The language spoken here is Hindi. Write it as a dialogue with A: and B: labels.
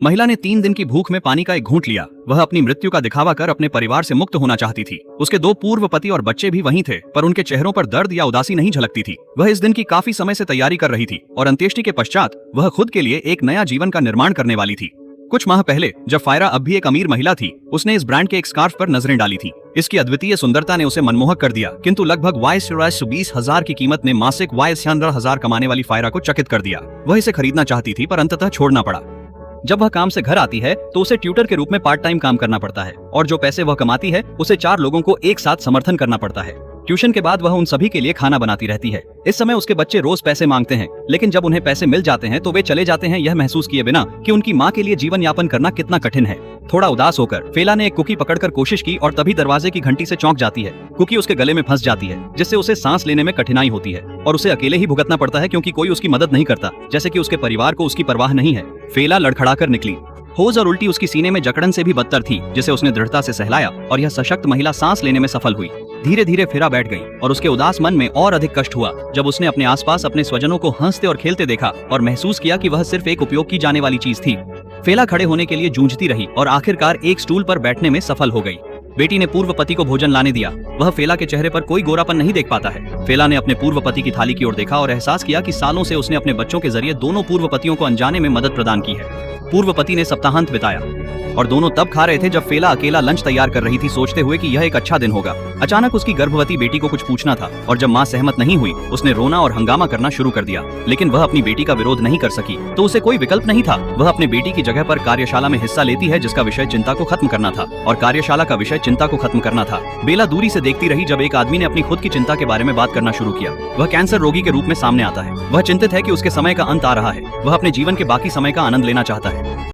A: महिला ने 3 दिन की भूख में पानी का एक घूंट लिया। वह अपनी मृत्यु का दिखावा कर अपने परिवार से मुक्त होना चाहती थी। उसके 2 पूर्व पति और बच्चे भी वहीं थे, पर उनके चेहरों पर दर्द या उदासी नहीं झलकती थी। वह इस दिन की काफी समय से तैयारी कर रही थी और अंत्येष्टि के पश्चात वह खुद के लिए एक नया जीवन का निर्माण करने वाली थी। कुछ माह पहले जब फायरा अब भी एक अमीर महिला थी, उसने इस ब्रांड के एक स्कार्फ पर नजरें डाली थी। इसकी अद्वितीय सुंदरता ने उसे मनमोहक कर दिया, किंतु लगभग $20,000 की कीमत ने मासिक $15,000 कमाने वाली फायरा को चकित कर दिया। वह इसे खरीदना चाहती थी, पर अंततः छोड़ना पड़ा। जब वह काम से घर आती है तो उसे ट्यूटर के रूप में पार्ट टाइम काम करना पड़ता है और जो पैसे वह कमाती है उसे 4 लोगों को एक साथ समर्थन करना पड़ता है। ट्यूशन के बाद वह उन सभी के लिए खाना बनाती रहती है। इस समय उसके बच्चे रोज पैसे मांगते हैं, लेकिन जब उन्हें पैसे मिल जाते हैं तो वे चले जाते हैं, यह महसूस किए बिना कि उनकी माँ के लिए जीवन यापन करना कितना कठिन है। थोड़ा उदास होकर फेला ने एक कुकी पकड़कर कोशिश की और तभी दरवाजे की घंटी से चौंक जाती है। कुकी उसके गले में फंस जाती है, जिससे उसे सांस लेने में कठिनाई होती है और उसे अकेले ही भुगतना पड़ता है, क्योंकि कोई उसकी मदद नहीं करता, जैसे कि उसके परिवार को उसकी परवाह नहीं है। फेला लड़खड़ाकर निकली। होज और उल्टी उसकी सीने में जकड़न से भी बदतर थी, जिसे उसने दृढ़ता से सहलाया और यह सशक्त महिला सांस लेने में सफल हुई। धीरे धीरे फेरा बैठ गई और उसके उदास मन में और अधिक कष्ट हुआ जब उसने अपने आसपास अपने स्वजनों को हंसते और खेलते देखा और महसूस किया कि वह सिर्फ एक उपयोग की जाने वाली चीज थी। फेला खड़े होने के लिए जूझती रही और आखिरकार एक स्टूल पर बैठने में सफल हो गई। बेटी ने पूर्व पति को भोजन लाने दिया। वह फेला के चेहरे पर कोई गोरापन नहीं देख पाता है। फेला ने अपने पूर्व पति की थाली की ओर देखा और एहसास किया कि सालों से उसने अपने बच्चों के जरिए दोनों पूर्व पतियों को अनजाने में मदद प्रदान की है। पूर्व पति ने सप्ताहांत बिताया और दोनों तब खा रहे थे जब फेला अकेला लंच तैयार कर रही थी, सोचते हुए कि यह एक अच्छा दिन होगा। अचानक उसकी गर्भवती बेटी को कुछ पूछना था और जब माँ सहमत नहीं हुई, उसने रोना और हंगामा करना शुरू कर दिया। लेकिन वह अपनी बेटी का विरोध नहीं कर सकी, तो उसे कोई विकल्प नहीं था। वह अपने बेटी की जगह पर कार्यशाला में हिस्सा लेती है, जिसका विषय चिंता को खत्म करना था, और कार्यशाला का विषय चिंता को खत्म करना था। बेला दूरी से देखती रही जब एक आदमी ने अपनी खुद की चिंता के बारे में बात करना शुरू किया। वह कैंसर रोगी के रूप में सामने आता है। वह चिंतित है कि उसके समय का अंत आ रहा है। वह अपने जीवन के बाकी समय का आनंद लेना चाहता है।